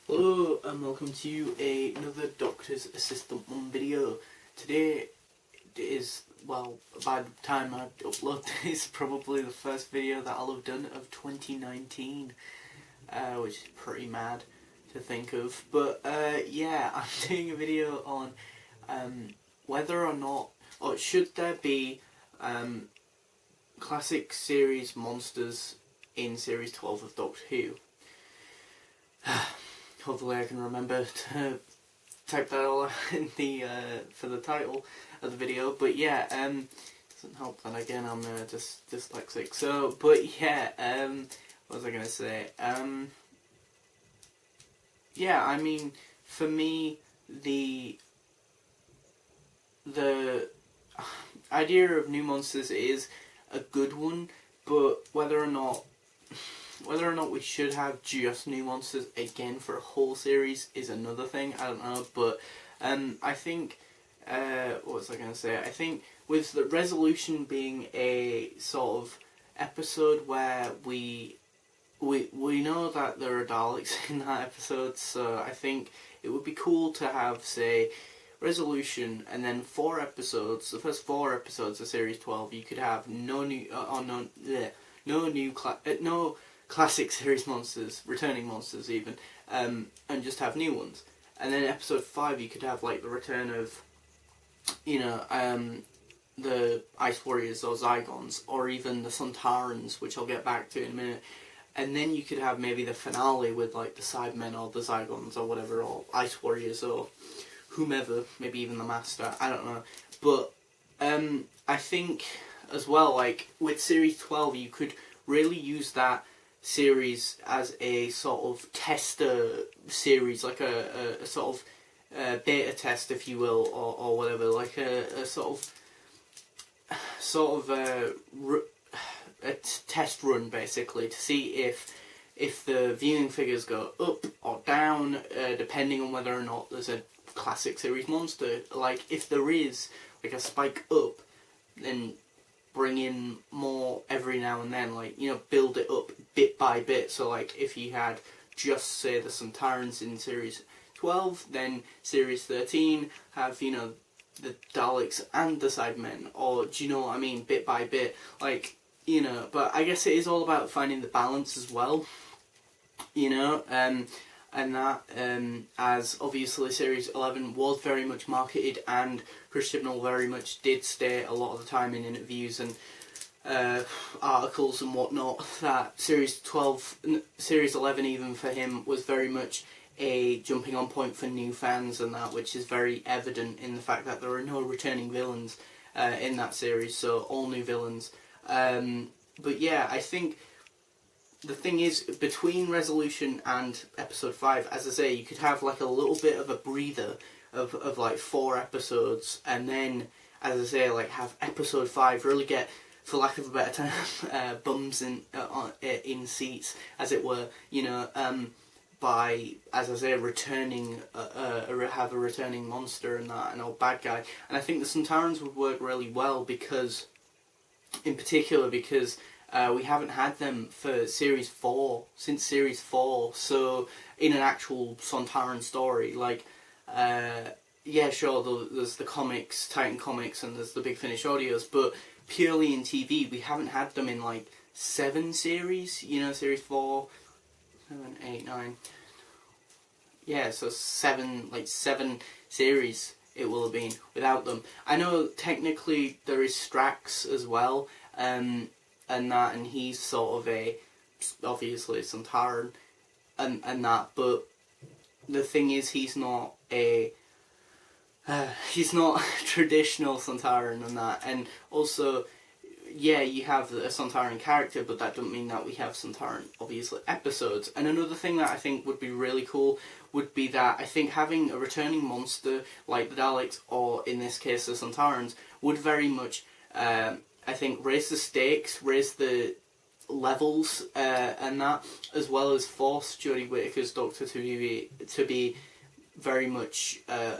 Hello and welcome to another Doctor's Assistant 1 video. Today is, well, by the time I upload this, probably the first video that I'll have done of 2019, which is pretty mad to think of. But yeah, I'm doing a video on whether or not, or should there be classic series monsters in series 12 of Doctor Who. Hopefully I can remember to type that all in the for the title of the video. But yeah, doesn't help that again I'm just dyslexic. So, but yeah, what was I gonna say? Yeah, I mean, for me, the idea of new monsters is a good one, but whether or not we should have just new monsters again for a whole series is another thing. I don't know, but I think what was I going to say? I think with the resolution being a sort of episode where we know that there are Daleks in that episode, so I think it would be cool to have, say, resolution and then 4 episodes. The first 4 episodes of series 12, you could have no classic series monsters, returning monsters even, and just have new ones. And then episode 5 you could have like the return of, the Ice Warriors or Zygons, or even the Sontarans, which I'll get back to in a minute. And then you could have maybe the finale with like the Cybermen or the Zygons or whatever, or Ice Warriors or whomever, maybe even the Master, I don't know. But I think as well, like with series 12 you could really use that series as a sort of tester series, like a sort of beta test, if you will, or whatever, like a sort of a test run basically, to see if the viewing figures go up or down, depending on whether or not there's a classic series monster. Like if there is like a spike up, then bring in more every now and then, like, build it up bit by bit. So like if you had just, say, the Sontarans in series 12, then series 13 have, the Daleks and the Cybermen, or do you know what I mean, bit by bit, like, but I guess it is all about finding the balance as well, and that, as obviously series 11 was very much marketed, and Chris Chibnall very much did state a lot of the time in interviews and articles and whatnot that series 11 even for him was very much a jumping on point for new fans, and that, which is very evident in the fact that there are no returning villains in that series, so all new villains. But yeah, I think the thing is, between resolution and episode 5, as I say, you could have like a little bit of a breather of like 4 episodes, and then, as I say, like have episode 5 really get, for lack of a better term, bums in seats, as it were, by, as I say, returning, have a returning monster and that, an old bad guy. And I think the Sontarans would work really well because, in particular, because we haven't had them for series 4, since series 4, so in an actual Sontaran story, like, yeah, sure, there's the comics, Titan Comics, and there's the Big Finish audios, but purely in TV, we haven't had them in like 7 series, series 4, 7, 8, 9, yeah, so 7 series it will have been without them. I know technically there is Strax as well, and he's sort of obviously a Sontaran, and that, but the thing is, he's not traditional Sontaran and that, and also, yeah, you have a Sontaran character, but that doesn't mean that we have Sontaran, obviously, episodes. And another thing that I think would be really cool would be that I think having a returning monster like the Daleks, or in this case the Sontarans, would very much, I think, raise the stakes, raise the levels, and that, as well as force Jodie Whittaker's Doctor to be very much a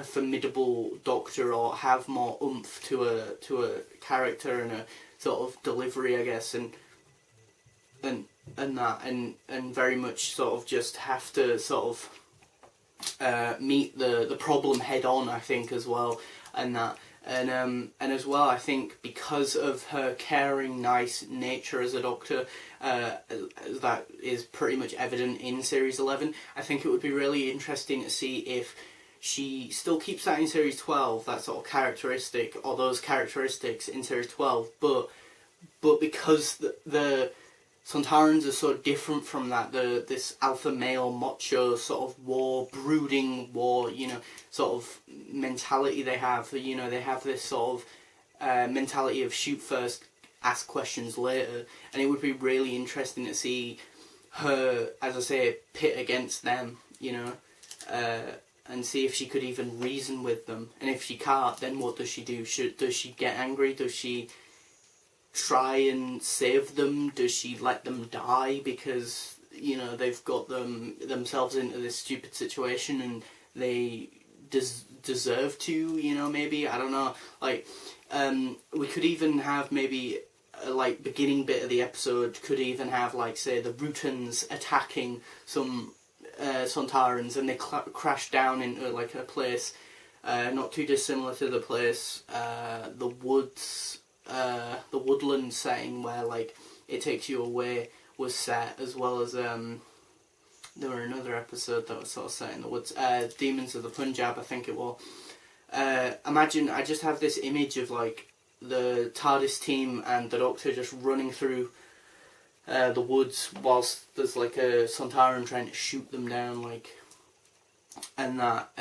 formidable Doctor, or have more oomph to a character and a sort of delivery, I guess, and and that, and very much sort of just have to sort of meet the problem head on, I think, as well, and that. And as well, I think because of her caring, nice nature as a Doctor, that is pretty much evident in Series 11. I think it would be really interesting to see if she still keeps that in Series 12, that sort of characteristic, or those characteristics in Series 12, but because the Sontarans are so different from that, this alpha male macho sort of brooding war, sort of mentality they have. They have this sort of mentality of shoot first, ask questions later, and it would be really interesting to see her, as I say, pit against them, and see if she could even reason with them. And if she can't, then what does she do? Does she get angry? Does she try and save them? Does she let them die because they've got themselves into this stupid situation and they deserve to? Maybe, I don't know. Like, we could even have maybe beginning bit of the episode could even have, like, say, the Rutans attacking some Sontarans, and they crash down into like a place not too dissimilar to the place the woods. The woodland setting where, like, It Takes You Away was set, as well as there were another episode that was sort of set in the woods, Demons of the Punjab, I think it was. Imagine, I just have this image of, like, the TARDIS team and the Doctor just running through the woods whilst there's, like, a Sontaran trying to shoot them down, like, and that.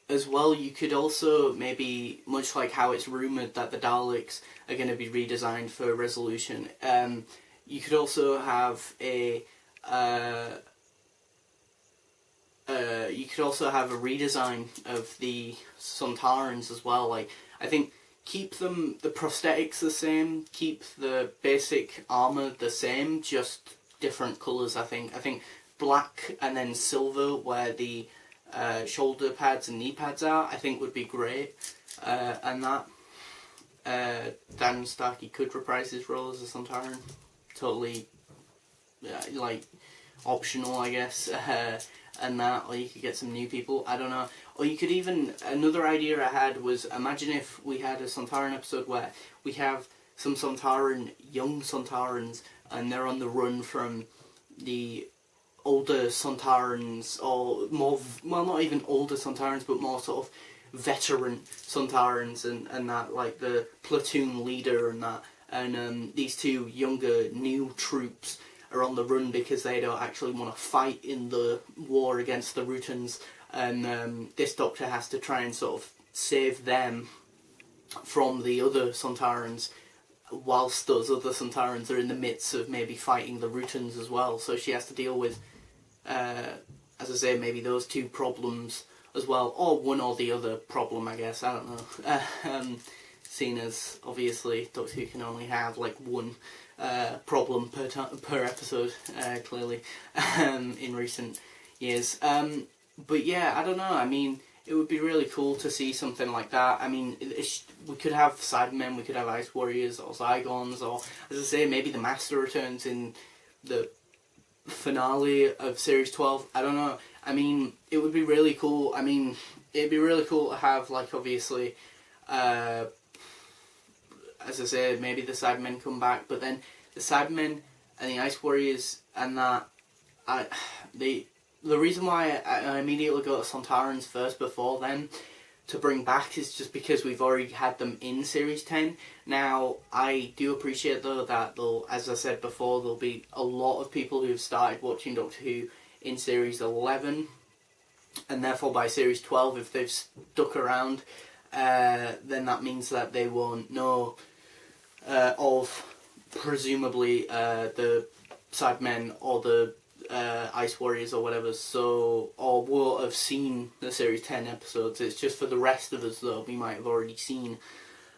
As well, you could also maybe, much like how it's rumoured that the Daleks are going to be redesigned for Resolution, you could also have a redesign of the Sontarans as well. Like, I think keep the prosthetics the same, keep the basic armour the same, just different colours. I think black and then silver where the shoulder pads and knee pads are, I think would be great. And that Dan Starkey could reprise his role as a Sontaran. Totally, like, optional, I guess. And that, or you could get some new people, I don't know. Or you could even, another idea I had was, imagine if we had a Sontaran episode where we have some young Sontarans, and they're on the run from the older Sontarans, or more, well, not even older Sontarans, but more sort of veteran Sontarans, and that, like the platoon leader and that, and these two younger new troops are on the run because they don't actually want to fight in the war against the Rutans, and this Doctor has to try and sort of save them from the other Sontarans, whilst those other Sontarans are in the midst of maybe fighting the Rutans as well. So she has to deal with, as I say, maybe those two problems as well, or one or the other problem, I guess, I don't know. Seeing as, obviously, Doctor Who can only have, like, one problem per episode, clearly, in recent years. But yeah, I don't know, I mean, it would be really cool to see something like that. I mean, we could have Cybermen, we could have Ice Warriors, or Zygons, or, as I say, maybe the Master returns in the finale of Series 12. I don't know. I mean, it would be really cool. I mean, it'd be really cool to have, like, obviously, as I say, maybe the Cybermen come back, but then the Cybermen and the Ice Warriors and that, the reason why I immediately go to Sontarans first before them to bring back is just because we've already had them in Series 10. Now, I do appreciate, though, that as I said before, there'll be a lot of people who've started watching Doctor Who in Series 11, and therefore by Series 12, if they've stuck around, then that means that they won't know of, presumably, the Cybermen or the Ice Warriors or whatever, or will have seen the Series 10 episodes. It's just for the rest of us, though, we might have already seen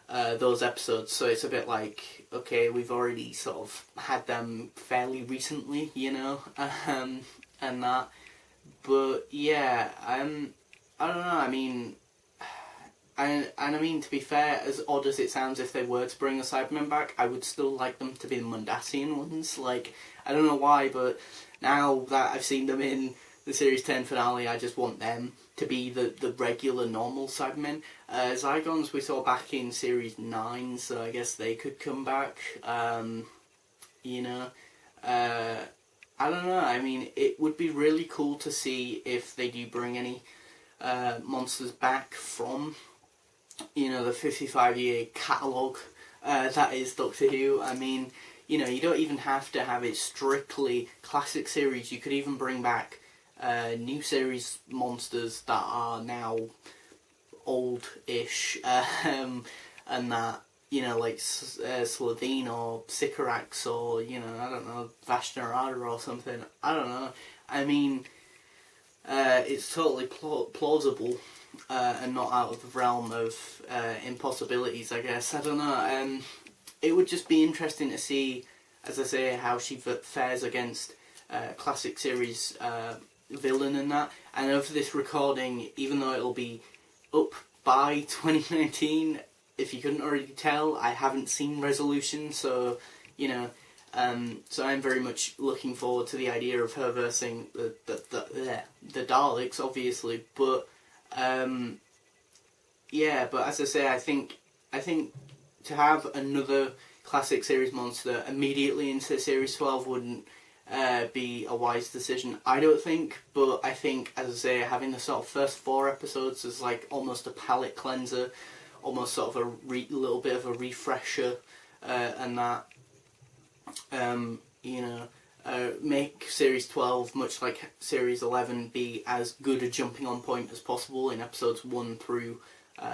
those episodes, so it's a bit like, okay, we've already sort of had them fairly recently, and that. But yeah, I don't know, I mean, and I mean, to be fair, as odd as it sounds, if they were to bring the Cybermen back, I would still like them to be the Mundacian ones. Like, I don't know why, but now that I've seen them in the Series 10 finale, I just want them to be the regular, normal Cybermen. Zygons we saw back in Series 9, so I guess they could come back. You know, I don't know, I mean, it would be really cool to see if they do bring any monsters back from, you know, the 55-year catalogue that is Doctor Who. I mean, you know, you don't even have to have it strictly classic series. You could even bring back new series monsters that are now old-ish, and that, you know, like Slitheen or Sycorax or, you know, I don't know, Vashtarada or something. I don't know. I mean, it's totally plausible and not out of the realm of impossibilities, I guess. I don't know. It would just be interesting to see, as I say, how she fares against classic series villain and that. I know for this recording, even though it'll be up by 2019, if you couldn't already tell, I haven't seen Resolution, so, you know, so I'm very much looking forward to the idea of her versing the Daleks, obviously, but, yeah, but as I say, I think to have another classic series monster immediately into Series 12 wouldn't be a wise decision, I don't think, but I think, as I say, having the sort of first 4 episodes as like almost a palate cleanser, almost sort of a little bit of a refresher, and that, you know, make Series 12, much like Series 11, be as good a jumping on point as possible in episodes 1 through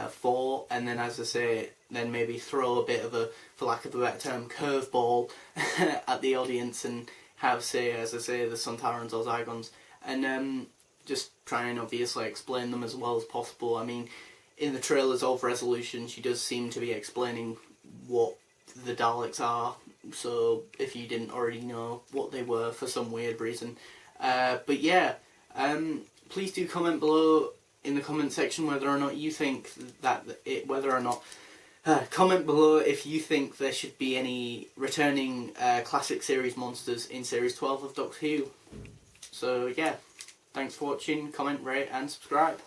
4, and then, as I say, then maybe throw a bit of a, for lack of a better term, curveball at the audience and have, say, as I say, the Sontarans or Zygons, and just try and obviously explain them as well as possible. I mean, in the trailers of Resolution, she does seem to be explaining what the Daleks are, so if you didn't already know what they were for some weird reason. But yeah, please do comment below in the comment section whether or not you think that comment below if you think there should be any returning classic series monsters in Series 12 of Doctor Who. So yeah, thanks for watching, comment, rate and subscribe.